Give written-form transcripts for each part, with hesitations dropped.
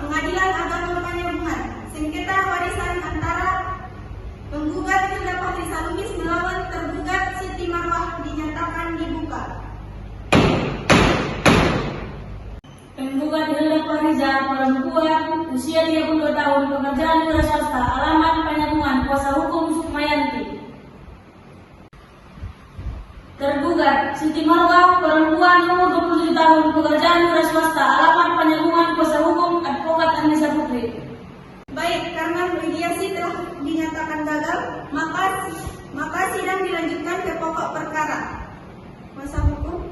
Pengadilan Agama Penyambungan. Sengketa warisan antara penggugat Hilda Fahrisa Lubis melawan tergugat Siti Marwah dinyatakan dibuka. Penggugat Hilda Fahrisa, perempuan, usia 32 tahun, pekerjaan wira swasta, alamat Penyambungan, kuasa hukum Sukmayanti. Tergugat Siti Marwah, perempuan, umur 27 tahun, pekerjaan wira swasta, alamat Penyambungan, kuasa hukum Advokat Anissa Putri. Baik, karena mediasi telah dinyatakan gagal, maka sidang dilanjutkan ke pokok perkara. Kuasa hukum.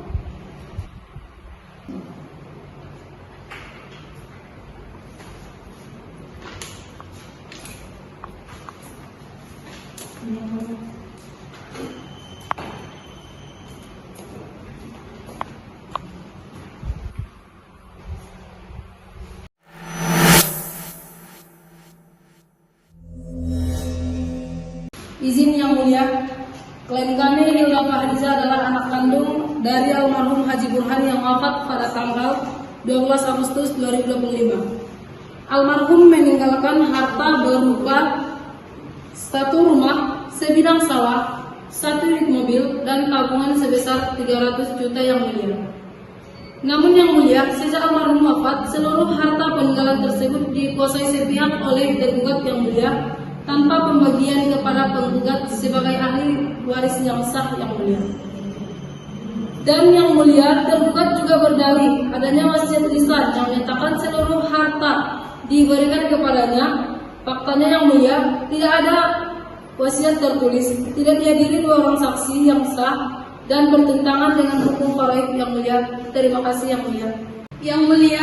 Izin yang mulia, klien kami Hilda Fahrisa adalah anak kandung dari almarhum Haji Burhan yang wafat pada tanggal 12 Agustus 2025. Almarhum meninggalkan harta berupa 1 rumah, sebidang sawah, 1 unit mobil, dan tabungan sebesar 300 juta yang mulia. Namun yang mulia, sejak almarhum wafat, seluruh harta peninggalan tersebut dikuasai sepihak oleh tergugat yang mulia, tanpa pembagian kepada penggugat sebagai ahli waris yang sah yang mulia. Dan yang mulia, tergugat juga berdalih adanya wasiat lisan yang menyatakan seluruh harta diberikan kepadanya. Faktanya yang mulia, tidak ada wasiat tertulis, tidak dihadiri 2 orang saksi yang sah, dan bertentangan dengan hukum faraid yang mulia. Terima kasih yang mulia. Yang mulia,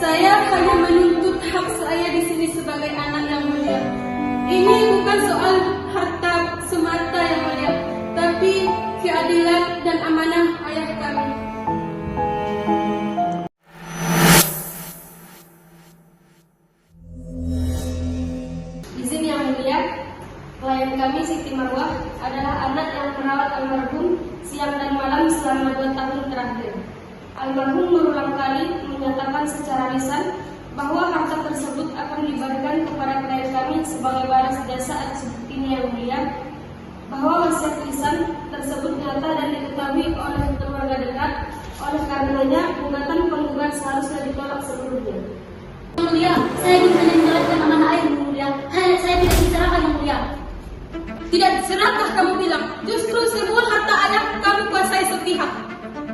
saya hanya menuntut hak saya di sini sebagai anak yang mulia. Ini bukan soal harta semata yang mulia, tapi keadilan dan amanah ayah kami. Izin yang mulia, klien kami Siti Marwah adalah anak yang merawat almarhum siang dan malam selama 2 tahun terakhir. Almarhum berulang kali menyatakan secara lisan bahwa harta tersebut akan diberikan kepada klien kami sebagai balas jasa atas buktinya yang mulia, bahwa wasiat lisan tersebut nyata dan diketahui oleh keluarga dekat. Oleh karenanya, gugatan penggugat seharusnya ditolak seluruhnya. Yang mulia, saya ingin hanya menjalankan amanah ayah yang mulia. Saya tidak diserahkan yang mulia. Tidak serakah kamu bilang, justru semua harta ayah kami kuasai sepihak.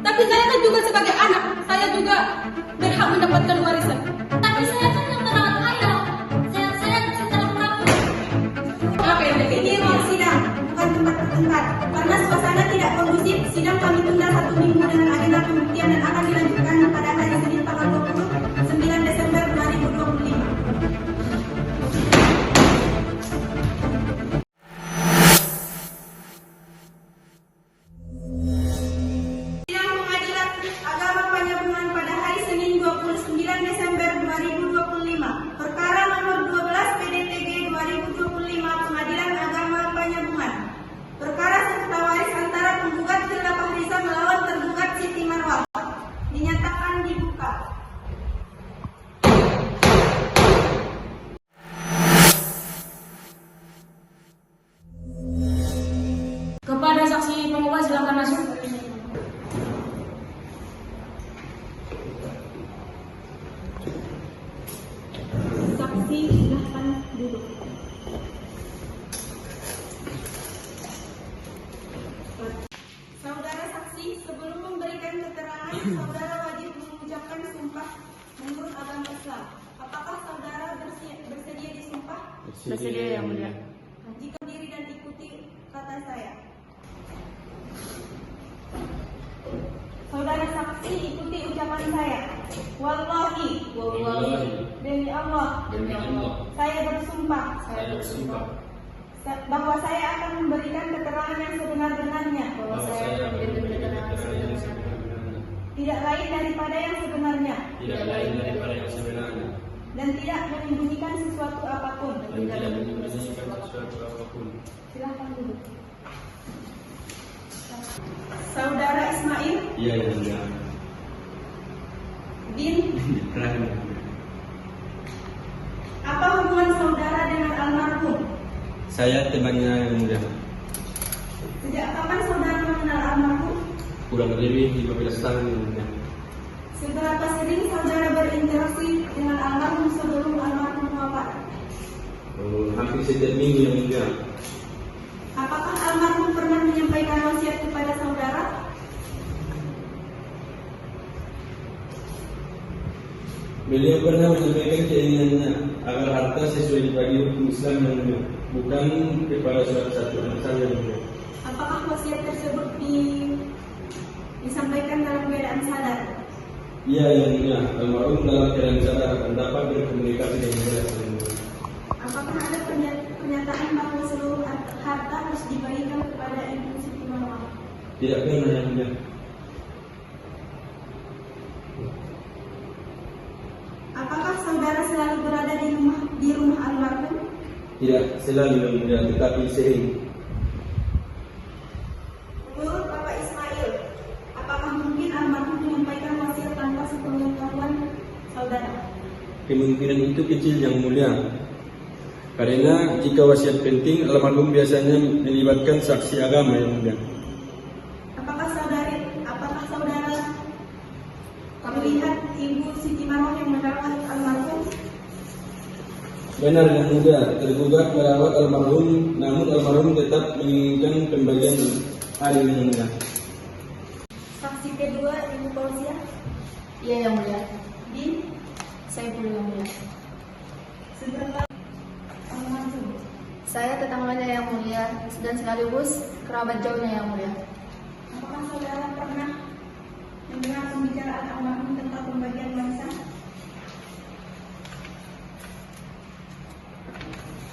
Tapi saya kan juga sebagai anak, saya juga berhak mendapatkan warisan. Tapi saya kan yang merawat ayah. Saya secara merawat. Oke, Ini ruang sidang, bukan tempat bertengkar. Karena suasana tidak kondusif, sidang kami tunda 1 minggu dengan agenda pembuktian dan akan dilanjutkan pada hari Senin tanggal 29 Desember 2025. Sidang Pengadilan Agama Penyambungan pada hari Senin 29 Desember 2025. Perkara nomor 12 PDTG 2025 Pengadilan Agama Penyambungan. Perkara sengketa waris antara penggugat Hilda Fahrisa melawan tergugat Siti Marwah dinyatakan dibuka. Kepada saksi penggugat silakan masuk. Saksi silahkan duduk. Saudara saksi, sebelum memberikan keterangan, saudara wajib mengucapkan sumpah menurut agama Islam. Apakah saudara bersedia disumpah? Bersedia yang mulia. Jika diri dan ikuti kata saya. Saudara saksi, ikuti ucapan saya. Wallahi, demi Allah, saya bersumpah bahwa saya akan memberikan keterangan yang sebenar-benarnya, tidak lain daripada yang sebenarnya, dan tidak menyembunyikan sesuatu apapun. Silahkan duduk. Saudara Ismail Iya, yang mulia. bin Ibrahim. hubungan saudara dengan almarhum? Saya temannya yang mulia. Sejak kapan saudara mengenal almarhum? Kurang lebih 15 tahun yang mulia. Seberapa sering saudara berinteraksi dengan almarhum sebelum almarhum wafat? Hampir setiap minggu yang mulia. Apakah almarhum pernah menyampaikan wasiat kepada saudara? Beliau pernah menyampaikan keinginannya agar harta sesuai dibagi hukum Islam yang mulia, bukan kepada salah satu anak saya yang mulia. Apakah wasiat tersebut disampaikan dalam keadaan sadar? Iya yang mulia, almarhum dalam keadaan sadar dan dapat berkomunikasi dengan jelas yang mulia. Apakah ada pernyataan bahwa seluruh harta harus dibagikan kepada Ibu Siti Marwah? Tidak pernah yang mulia. Apakah saudara selalu berada di rumah almarhum? Tidak selalu yang mulia, tetapi sering. Menurut Bapak Ismail, apakah mungkin almarhum menyampaikan wasiat tanpa sepengetahuan saudara? Kemungkinan itu kecil yang mulia. Karena jika wasiat penting, almarhum biasanya melibatkan saksi agama yang mulia. Apakah saudara melihat Ibu Siti Marwah yang merawat almarhum? Benar yang mulia, tergugat merawat almarhum, namun almarhum tetap menginginkan pembagian hari yang mulia. Saksi kedua Ibu Fauzia. Iya yang mulia. Bin, Saya pun yang mulia. seberapa almarhum? Saya tetangganya yang mulia dan sekaligus kerabat jauhnya yang mulia. Apakah saudara pernah mendengar pembicaraan almarhum tentang pembagian warisan?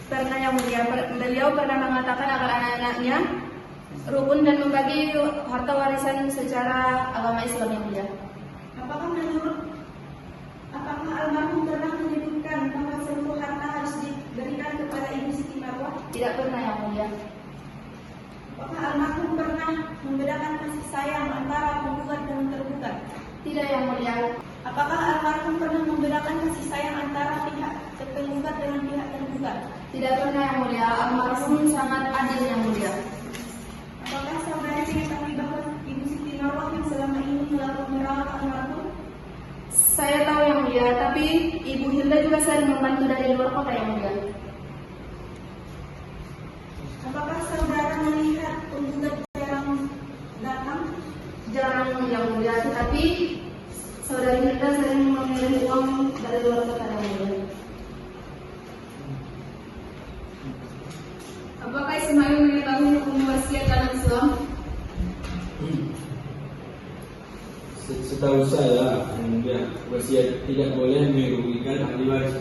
Pernah yang mulia, beliau pernah mengatakan agar anak-anaknya rukun dan membagi harta warisan secara agama Islam yang mulia. Apakah almarhum pernah menyebutkan bahwa seluruh harta harus diberikan kepada Ibu Siti Marwah? Tidak pernah yang mulia. Apakah almarhum pernah membedakan kasih sayang antara penggugat dan tergugat? Tidak yang mulia. Apakah almarhum pernah membedakan kasih sayang antara pihak tergugat dengan pihak tergugat? Tidak pernah yang mulia. Almarhum sangat adil yang mulia. Apakah saudara mengetahui bahwa Ibu Siti Marwah yang selama ini melakukan merawat almarhum? Saya tahu yang mulia, tapi Ibu Hilda juga sering membantu dari luar kota yang mulia. Apakah saudara melihat penggugat jarang datang? Jarang yang mulia, tetapi saudari Hilda sering mengirim uang dari luar kota yang mulia. Apakah Ismail mengetahui hukum wasiat dalam Islam? Setahu saya, yang mulia, wasiat tidak boleh merugikan ahli waris.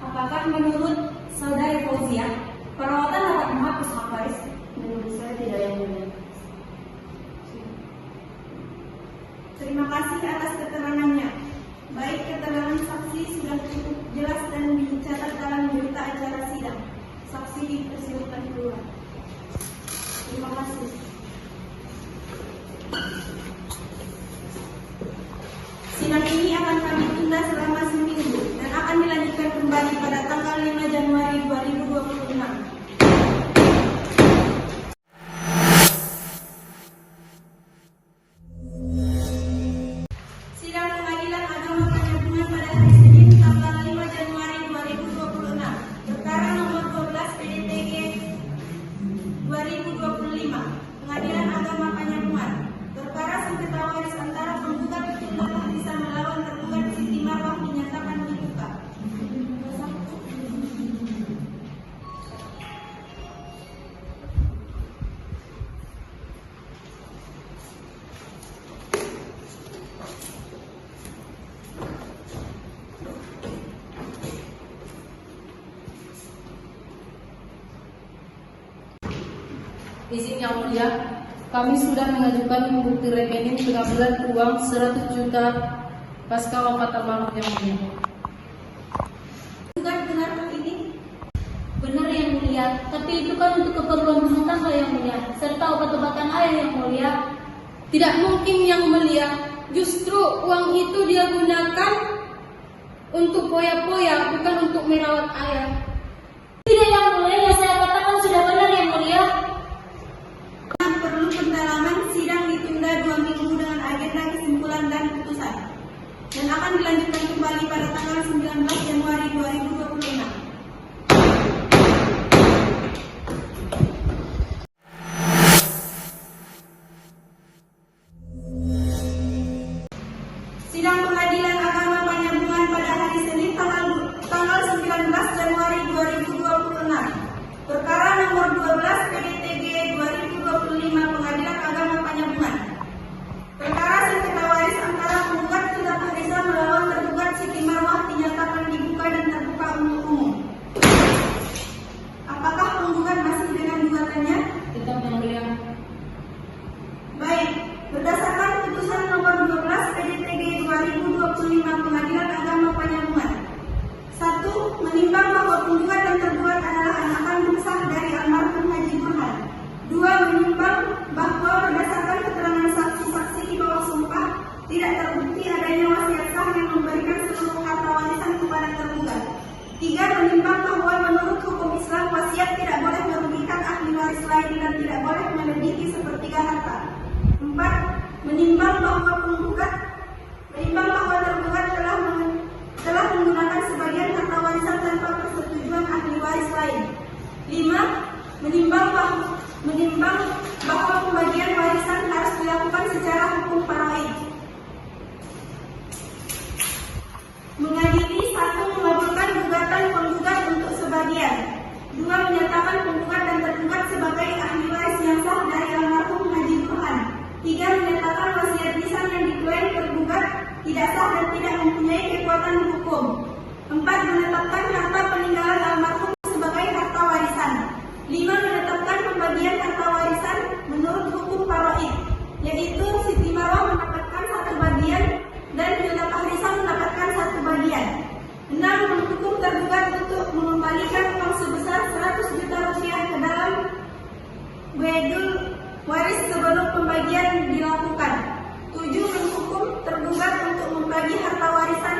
Apakah menurut saudari Fauzia, perawatan dapat menghapus hak waris? Menurut saya tidak yang mulia. Terima kasih atas keterangannya. Baik keterangan saksi sudah cukup jelas dan dicatat dalam berita acara sidang. Saksi dipersilakan keluar. Terima kasih. Sidang ini akan kami tunda selama seminggu dan akan dilanjutkan kembali pada tanggal 5 Januari 2026. Sidang Pengadilan Agama Penyambungan pada hari Senin tanggal 5 Januari 2026. Perkara nomor 12 PDTG 2025. Pengadilan Agama Penyambungan. Perkara sengketa waris antara penggugat Hilda Fahrisa melawan tergugat Siti Marwah dinyatakan dibuka. Izin yang mulia, kami sudah mengajukan bukti rekening pengambilan uang 100 juta pasca wafat almarhum yang mulia. Benarkah ini? Benar yang mulia, tapi itu kan untuk keperluan rumah tangga yang mulia, serta obat-obatan ayah yang mulia. Tidak mungkin yang mulia. Justru uang itu dia gunakan untuk poya-poya, bukan untuk merawat ayah. Tidak yang mulia, yang saya katakan sudah benar yang mulia. Perlu pendalaman, sidang ditunda 2 minggu dengan agenda kesimpulan dan putusan, dan akan dilanjutkan kembali pada tanggal 19 Januari 2025. Sidang Pengadilan Agama Penyambungan pada hari Senin tanggal 19 Januari 2026. Perkara nomor 12 PDTG 2025 Pengadilan Agama Penyambungan. Perkara sengketa waris antara penggugat Sudah Fahrisa melawan tergugat Siti Marwah dinyatakan dibuka dan terbuka untuk umum. Apakah penggugat masih dengan gugatannya? Tetap yang mulia. Baik, berdasarkan putusan nomor 12 PDTG 2025 Pengadilan Agama Penyambungan. 1. Menimbang bahwa penggugat dan tergugat adalah anak kandung sah dari almarhum Haji Burhan. 2. Menimbang bahwa berdasarkan keterangan saksi-saksi di bawah sumpah tidak terbukti adanya wasiat sah yang memberikan seluruh harta warisan kepada tergugat. 3. Menimbang bahwa menurut hukum Islam wasiat tidak boleh merugikan ahli waris lain dan tidak boleh melebihi sepertiga harta. 4. Menimbang bahwa tergugat telah menggunakan sebagian harta warisan tanpa persetujuan ahli waris lain. 5. Menimbang bahwa pembagian warisan harus dilakukan secara hukum faraid. Mengadili. 1. Mengabulkan gugatan penggugat untuk sebagian. 2. Menyatakan penggugat dan tergugat sebagai ahli waris yang sah dari almarhum Haji Burhan. 3. Menyatakan wasiat lisan yang diklaim tergugat tidak sah dan tidak mempunyai kekuatan hukum. 4. Menetapkan harta peninggalan almarhum sebagai harta warisan. 5. Menetapkan pembagian harta warisan menurut hukum faraid, yaitu Siti Marwah mendapatkan 1 bagian dan Sudah Fahrisa mendapatkan 1 bagian. 6. Menghukum tergugat untuk mengembalikan uang sebesar 100 juta rupiah ke dalam bedul waris sebelum pembagian dilakukan. 7. Menghukum tergugat untuk membagi harta warisan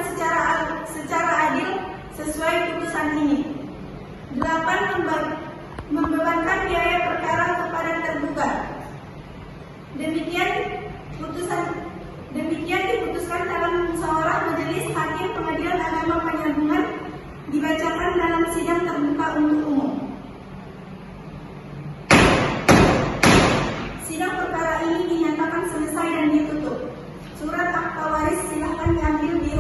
secara adil sesuai putusan ini. 8. Membebankan biaya perkara kepada tergugat. Demikian diputuskan dalam musyawarah majelis hakim Pengadilan Agama Penyambungan, dibacakan dalam sidang terbuka untuk umum. Sidang perkara ini dinyatakan selesai dan ditutup. Surat akta waris silahkan diambil di